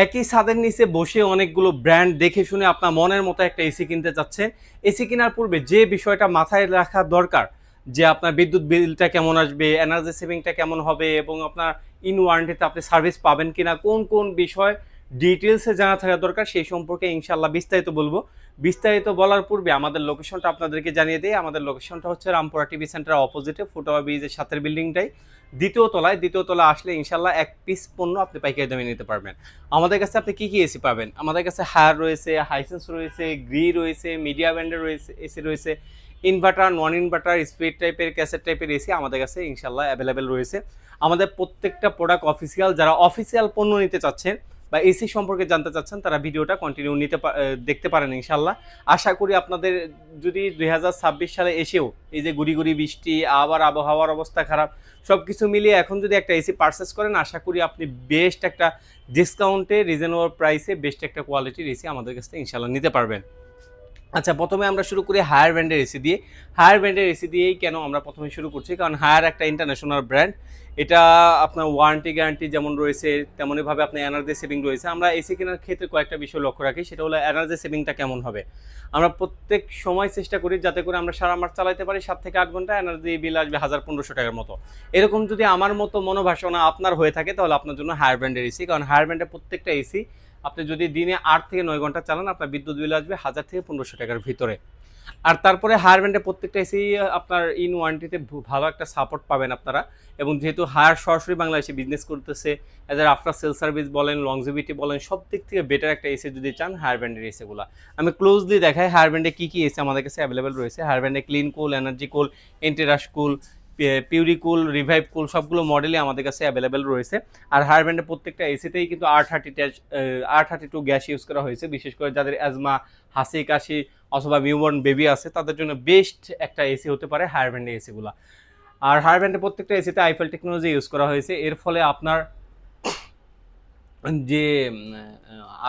একই ছাদের নিচে বসে অনেকগুলো ব্র্যান্ড দেখে শুনে আপনার মনের মতো একটা এসি কিনতে চাচ্ছেন। এসি কেনার পূর্বে যে বিষয়টা মাথায় রাখা দরকার যে আপনার বিদ্যুৎ বিলটা কেমন আসবে, এনার্জি সেভিংটা কেমন হবে এবং আপনার ইন ওয়ারেন্টিতে আপনি সার্ভিস পাবেন কিনা, কোন কোন বিষয় ডিটেলসে জানা থাকা দরকার সেই সম্পর্কে ইনশাল্লাহ বিস্তারিত বলবো। বিস্তারিত বলার পূর্বে আমাদের লোকেশনটা আপনাদেরকে জানিয়ে দিই। আমাদের লোকেশনটা হচ্ছে রামপুরা টিভি সেন্টার অপোজিটে ফুটওভার ব্রিজের সাথের বিল্ডিংটাই, দ্বিতীয় তলায় আসলে ইনশাল্লাহ এক পিস পণ্য আপনি পাইকারি দামে নিতে পারবেন। আমাদের কাছে আপনি কি কি এসি পাবেন? আমাদের কাছে হায়ার রয়েছে, হাইসেন্স রয়েছে, গ্রি রয়েছে, মিডিয়া ব্যান্ডের রয়েছে এসি রয়েছে, ইনভার্টার, নন ইনভার্টার, স্পিড টাইপের, ক্যাসেট টাইপের এসি আমাদের কাছে ইনশাল্লাহ অ্যাভেলেবেল রয়েছে। আমাদের প্রত্যেকটা প্রোডাক্ট অফিসিয়াল। যারা অফিসিয়াল পণ্য নিতে চাচ্ছেন বা এসি সম্পর্কে জানতে চাচ্ছেন তারা ভিডিওটা কন্টিনিউ দেখতে পারেন ইনশাল্লাহ। আশা করি আপনাদের যদি 2026 সালে এসেও এই যে গুড়ি গুড়ি বৃষ্টি, আবার আবহাওয়ার অবস্থা খারাপ, সব কিছু মিলিয়ে এখন যদি একটা এসি পারচেস করেন আশা করি আপনি বেস্ট একটা ডিসকাউন্টে রিজনেবল প্রাইসে বেস্ট একটা কোয়ালিটির এসি আমাদের কাছ থেকে ইনশাল্লাহ নিতে পারবেন। আচ্ছা, প্রথমে আমরা শুরু করি হায়ার ব্র্যান্ডের এসি দিয়ে। হায়ার ব্র্যান্ডের এসি দিয়েই কেন আমরা প্রথমে শুরু করছি, কারণ হায়ার একটা ইন্টারন্যাশনাল ব্র্যান্ড। এটা আপনার ওয়ারেন্টি গ্যারান্টি যেমন রয়েছে তেমনইভাবে আপনার এনার্জি সেভিং রয়েছে। আমরা এসি কেনার ক্ষেত্রে কয়েকটা বিষয় লক্ষ্য রাখি, সেটা হলো এনার্জি সেভিংটা কেমন হবে। আমরা প্রত্যেক সময় চেষ্টা করি যাতে করে আমরা সারা মাস চালাতে পারি, 7 থেকে 8 ঘন্টা এনার্জি বিল আসবে 1000-1500 টাকার মতো। এরকম যদি আমার মতো মনোবাসনা আপনার হয়ে থাকে তাহলে আপনার জন্য হায়ার ব্র্যান্ডের এসি, কারণ হায়ার ব্র্যান্ডের প্রত্যেকটা এসি আপনি যদি দিনে 8 থেকে 9 ঘন্টা চালান আপনার বিদ্যুৎ বিল আসবে 1000 থেকে 1500 টাকার ভিতরে। আর তারপরে হায়ার ব্র্যান্ডের প্রত্যেকটা এসি আপনার ইন ওয়ারেন্টিতে ভালো একটা সাপোর্ট পাবেন আপনারা। এবং যেহেতু হায়ার সরাসরি বাংলাদেশে বিজনেস করতেছে, এদের আফটার সেল সার্ভিস বলেন, লংজিভিটি বলেন, সব দিক থেকে বেটার একটা এসি যদি চান হায়ার ব্র্যান্ডের এসিগুলো আমি ক্লোজলি দেখাই। হায়ার ব্র্যান্ডে কী কী এসি আমাদের কাছে অ্যাভেলেবেল রয়েছে। হায়ার ব্র্যান্ডে ক্লিন কুল, এনার্জি কুল, এন্টিরাশ কুল, পিউরিকুল, রিভাইভ কুল সবগুলো মডেলই আমাদের কাছে অ্যাভেলেবেল রয়েছে। আর হায়ার ব্র্যান্ডের প্রত্যেকটা এসিতেই কিন্তু R32 গ্যাস ইউজ করা হয়েছে, বিশেষ করে যাদের অ্যাজমা, হাসি কাশি অথবা নিউবর্ন বেবি আছে তাদের জন্য বেস্ট একটা এসি হতে পারে হায়ার ব্র্যান্ডের এসিগুলো। আর হায়ার ব্র্যান্ডের প্রত্যেকটা এসিতে আইফেল টেকনোলজি ইউজ করা হয়েছে। এর ফলে আপনার যে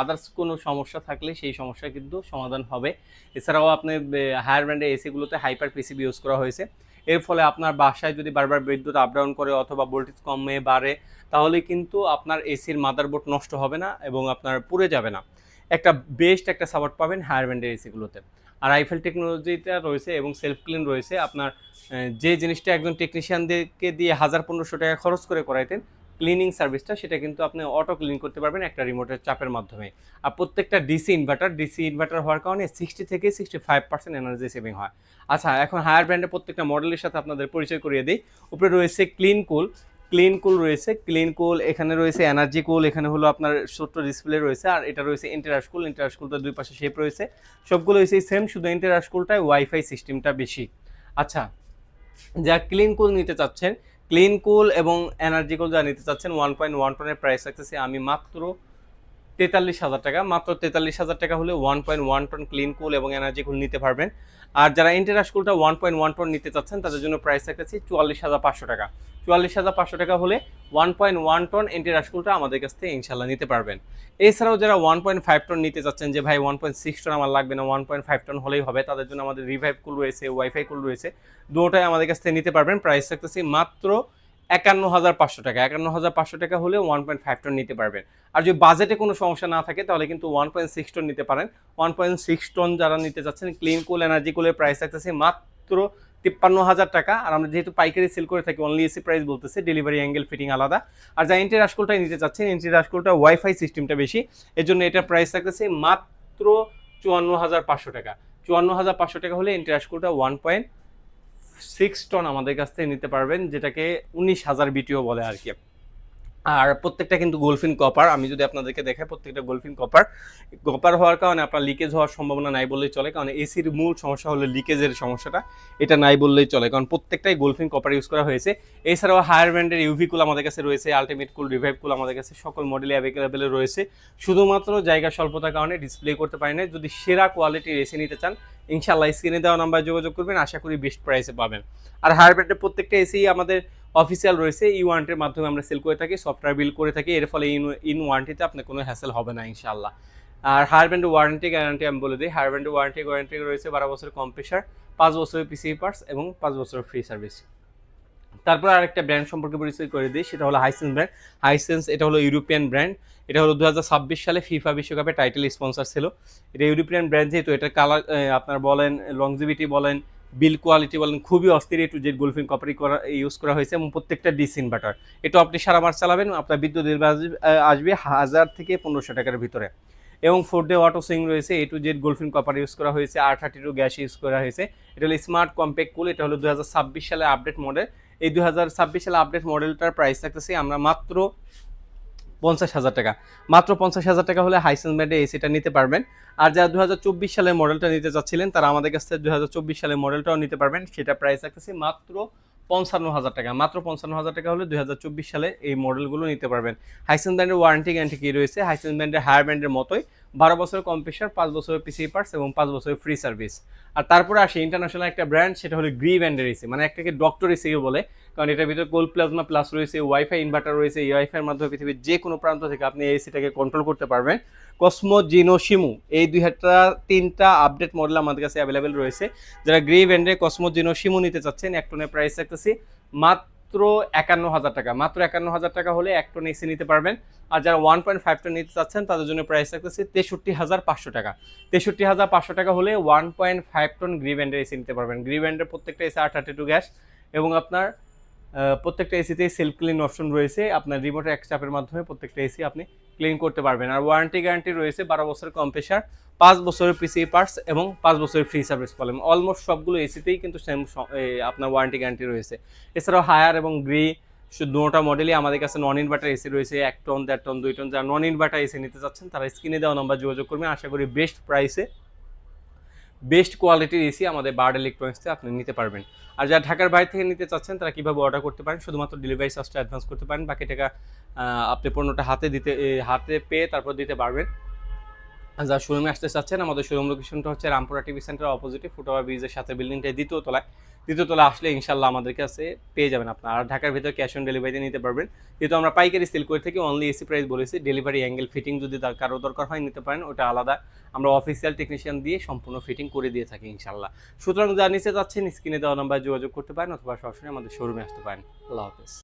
আদার্স কোনো সমস্যা থাকলে সেই সমস্যা কিন্তু সমাধান হবে। এছাড়াও আপনি হায়ার ব্র্যান্ডের এসিগুলোতে হাইপার পিসিবি ইউজ করা হয়েছে। এর ফলে আপনার বাসায় যদি বারবার বিদ্যুৎ আপ ডাউন করে অথবা ভোল্টেজ কমে বাড়ে তাহলে কিন্তু আপনার এসির মাদারবোর্ড নষ্ট হবে না এবং আপনার পুড়ে যাবে না। একটা বেস্ট একটা সাপোর্ট পাবেন হায়ার ব্র্যান্ডের এসিগুলোতে। আর আইফেল টেকনোলজিটা রয়েছে এবং সেলফ ক্লিন রয়েছে। আপনার যে জিনিসটা একজন টেকনিশিয়ানদেরকে দিয়ে 1000-1500 টাকা খরচ করে করাইতেন, ক্লিনিং সার্ভিসটা সেটা কিন্তু আপনি অটো ক্লিন করতে পারবেন একটা রিমোটের চাপের মাধ্যমে। আর প্রত্যেকটা ডিসি ইনভার্টার হওয়ার কারণে 60-65% এনার্জি সেভিং হয়। আচ্ছা, এখন হায়ার ব্র্যান্ডের প্রত্যেকটা মডেলের সাথে আপনাদের পরিচয় করিয়ে দিই। উপরে রয়েছে ক্লিন কুল রয়েছে, এখানে রয়েছে এনার্জি কুল, এখানে হলো আপনার ছোট্ট ডিসপ্লে রয়েছে। আর এটা রয়েছে ইন্টারাশ কুলটা দুই পাশে শেপ রয়েছে। সবগুলো হয়েছে সেম, শুধু ইন্টারাশ কুলটায় ওয়াইফাই সিস্টেমটা বেশি। আচ্ছা, যা ক্লিন কুল নিতে চাচ্ছেন, ক্লিন কুল এবং এনার্জি কুল যা নিতে চাচ্ছেন 1.1 টনের প্রাইস রাখতেছি আমি মাত্র 43,000 টাকা। মাত্র 43,000 টাকা হলে 1.1 টন ক্লিন কুল এবং এনার্জি কুল নিতে পারবেন। আর যারা ইন্টারাশ কুলটা 1.1 টন নিতে চাচ্ছেন তাদের জন্য প্রাইস রাখতেছি 44,500 টাকা। 44,500 টাকা হলে 1.1 টন ইন্টারাশ কুলটা আমাদের কাছ থেকে ইনশাল্লাহ নিতে পারবেন। এছাড়াও যারা 1.5 টন নিতে চাচ্ছেন যে ভাই 1.6 টন আমার লাগবে না, 1.5 টন হলেই হবে, তাদের জন্য আমাদের রিভাইভ কুল রয়েছে, ওয়াইফাই কুল রয়েছে, দুটোটাই আমাদের কাছ থেকে নিতে পারবেন। প্রাইস রাখতেছি মাত্র 51,500 টাকা। 51,500 টাকা হলে 1.5 টন নিতে পারবেন। আর যদি বাজেটে কোনো সমস্যা না থাকে তাহলে কিন্তু 1.6 টন নিতে পারেন। 1.6 টন যারা নিতে চাচ্ছেন ক্লিন কুল এনার্জি কুলের প্রাইস রাখতেছি মাত্র 53,000 টাকা। আর আমরা যেহেতু পাইকারি সেল করে থাকি অনলি এসি প্রাইস বলতেছে, ডেলিভারি অ্যাঙ্গেল ফিটিং আলাদা। আর যা ইন্টারাশ কুলটাই নিতে চাচ্ছেন, ইন্টারাশ কুলটা ওয়াইফাই সিস্টেমটা বেশি, এর জন্য এটার প্রাইস রাখতেছি মাত্র 54,500 টাকা। 54,500 টাকা হলে ইন্টারাশ কুলটা 1.6 টন আমাদের কাছ থেকে নিতে পারবেন, যেটাকে 19,000 বিটিও বলে আর কি। আর প্রত্যেকটা কিন্তু গোলফিন কপার। আমি যদি আপনাদেরকে দেখাই প্রত্যেকটা গোলফিন কপার হওয়ার কারণে আপনার লিকেজ হওয়ার সম্ভাবনা নাই বললেই চলে, কারণ এসির মূল সমস্যা হলো লিকেজের সমস্যাটা, এটা নাই বললেই চলে, কারণ প্রত্যেকটাই গোলফিন কপার ইউজ করা হয়েছে। এছাড়াও হায়ার ব্র্যান্ডের ইউভি কুল আমাদের কাছে রয়েছে, আলটিমেট কুল, রিভাইভ কুল আমাদের কাছে সকল মডেলে অ্যাভেলেবেল রয়েছে। শুধুমাত্র জায়গা স্বল্পতার কারণে ডিসপ্লে করতে পারি না। যদি সেরা কোয়ালিটির এসি নিতে চান ইনশাল্লাহ স্ক্রিনে দেওয়া নাম্বারে যোগাযোগ করবেন, আশা করি বেস্ট প্রাইসে পাবেন। আর হায়ার ব্র্যান্ডের প্রত্যেকটা এসি আমাদের অফিসিয়াল রয়েছে, ই ওয়ারেন্টির মাধ্যমে আমরা সেল করে থাকি, সফটওয়্যার বিল করে থাকি। এর ফলে ইন ওয়ারেন্টিতে আপনার কোনো হ্যাসেল হবে না ইনশাল্লাহ। আর হায়ার ব্র্যান্ডের ওয়ারেন্টি গ্যারান্টি আমি বলে দিই, হায়ার ব্র্যান্ডের ওয়ারেন্টি রয়েছে 12 বছরের কম্প্রেসার, 5 বছরের পিসি পার্টস এবং 5 বছরের ফ্রি সার্ভিস। তারপর আরেকটা ব্র্যান্ড সম্পর্কে পরিচয় করে দিই, সেটা হলো হাইসেন্স ব্র্যান্ড। হাইসেন্স এটা হলো ইউরোপিয়ান ব্র্যান্ড। এটা হলো 2026 সালে ফিফা বিশ্বকাপে টাইটেল স্পন্সর ছিল। এটা ইউরোপিয়ান ব্র্যান্ড, যেহেতু এটা কালার আপনার বলেন, লংজিভিটি বলেন, বিল কোয়ালিটি বলেন, খুবই অস্থির। টু জেড গোল্ডফিন কপারি করা ইউজ করা হয়েছে এবং প্রত্যেকটা ডিসি ইনভার্টার। এটা আপনি সারা মাস চালাবেন, আপনার বিদ্যুৎ বিল আসবে 1000 থেকে 1500 টাকার ভিতরে। এবং 4 ডে অটো সুইং রয়েছে। টু জেড গোল্ডফিন কপার ইউজ করা হয়েছে, R32 গ্যাস ইউজ করা হয়েছে। এটা হলো স্মার্ট কম্প্যাক্ট কুল। এটা হলো 2026 সালে আপডেট মডেল। এই 2026 সালে আপডেট মডেলটার প্রাইস থাকতেছে আমরা মাত্র 50,000 টাকা। মাত্র 50,000 টাকা হলে হাইসেন্স ব্র্যান্ডে এসিটা নিতে পারবেন। আর যারা 2024 সালের মডেলটা নিতে চাচ্ছিলেন, তারা আমাদের কাছ থেকে 2024 সালের মডেলটাও নিতে পারবেন। সেটা প্রাইস থাকতেছে মাত্র 55,000 টাকা। মাত্র 55,000 টাকা হলে 2024 সালে এই মডেলগুলো নিতে পারবেন। হাইসেন্স ব্র্যান্ডের ওয়ারেন্টি গ্যারান্টি কী রয়েছে? হাইসেন্স ব্র্যান্ডের হায়ার ব্র্যান্ডের মতোই 12 বছরের কম্প্রেসার, 5 বছরের পিসি পার্টস এবং 5 বছরের ফ্রি সার্ভিস। আর তারপরে আসে ইন্টারন্যাশনাল একটা ব্র্যান্ড, সেটা হলো গ্রি ব্র্যান্ডের এসি, মানে একটাকে ডক্টর এসিও বলে, কারণ এটার ভিতরে গোল্ড প্লাজমা প্লাস রয়েছে, ওয়াইফাই ইনভার্টার রয়েছে। এই ওয়াইফাইয়ের মাধ্যমে পৃথিবীর যে কোনো প্রান্ত থেকে আপনি এই এসিটাকে কন্ট্রোল করতে পারবেন। কসমো, জিনো, শিমু, এই 3টা আপডেট মডেল আমাদের কাছে অ্যাভেলেবেল রয়েছে। যারা গ্রি ব্র্যান্ডে কসমো, জিনো, শিমু নিতে চাচ্ছেন, এক টনের প্রাইস রাখতেছি মাত্র 51,000 টাকা। মাত্র 51,000 টাকা হলে এক টন এসি নিতে পারবেন। আর যারা 1.5 টন নিতে চাচ্ছেন, তাদের জন্য প্রাইস রাখতেছি 63,500 টাকা। 63,500 টাকা হলে 1.5 টন গ্রি ব্র্যান্ডের এসি নিতে পারবেন। গ্রি ব্র্যান্ডের প্রত্যেকটা এসি R32 গ্যাস এবং আপনার প্রত্যেকটা এসিতে সেলফ ক্লিন অপশন রয়েছে। আপনার রিমোটের এক চাপের মাধ্যমে প্রত্যেকটা এসি আপনি ক্লিন করতে পারবেন। আর ওয়ারেন্টি গ্যারান্টি রয়েছে 12 বছরের কম্প্রেসার, 5 বছরের পিসি পার্টস এবং 5 বছরের ফ্রি সার্ভিস কলম। অলমোস্ট সবগুলো এসিতেই কিন্তু সেম আপনার ওয়ারেন্টি গ্যারান্টি রয়েছে। এছাড়াও হায়ার এবং গ্রি দুটোটা মডেলই আমাদের কাছে নন ইনভার্টার এসি রয়েছে, 1 টন, 1.5 টন, 2 টন। যারা নন ইনভার্টার এসি নিতে চাচ্ছেন, তারা স্ক্রিনে দেওয়া নাম্বার যোগাযোগ করবেন। আশা করি বেস্ট প্রাইসে বেস্ট কোয়ালিটির এসি আমাদের বার্ড ইলেকট্রনিক্সে আপনি নিতে পারবেন। আর যারা ঢাকার বাইরে থেকে নিতে চাচ্ছেন, তারা কীভাবে অর্ডার করতে পারেন? শুধুমাত্র ডেলিভারি চার্জটা অ্যাডভান্স করতে পারেন, বাকি টাকা আপনি পণ্যটা হাতে পেয়ে তারপর দিতে পারবেন। যারা শোরুমে আসতে চাচ্ছেন, আমাদের শোরুম লোকেশনটা হচ্ছে রামপুরা টিভি সেন্টার অপোজিটে, ফুটওভার ব্রিজের সাথে বিল্ডিংটায় দ্বিতীয় তলায় আসলে ইনশাল্লাহ আমাদের কাছে পেয়ে যাবেন আপনার। আর ঢাকার ভিতরে ক্যাশ অন ডেলিভারিতে নিতে পারবেন। যেহেতু আমরা পাইকারি সেল করে থাকি, অনলি এসি প্রাইস বলেছি। ডেলিভারি অ্যাঙ্গেল ফিটিং যদি কারো দরকার হয় নিতে পারেন, ওটা আলাদা। আমরা অফিসিয়াল টেকনিশিয়ান দিয়ে সম্পূর্ণ ফিটিং করে দিয়ে থাকি ইনশাল্লাহ। সুতরাং যা নিতে চাচ্ছেন, স্ক্রিনে দেওয়া নাম্বার যোগাযোগ করতে পারেন অথবা সরাসরি আমাদের শোরুমে আসতে পারেন। আল্লাহ হাফেজ।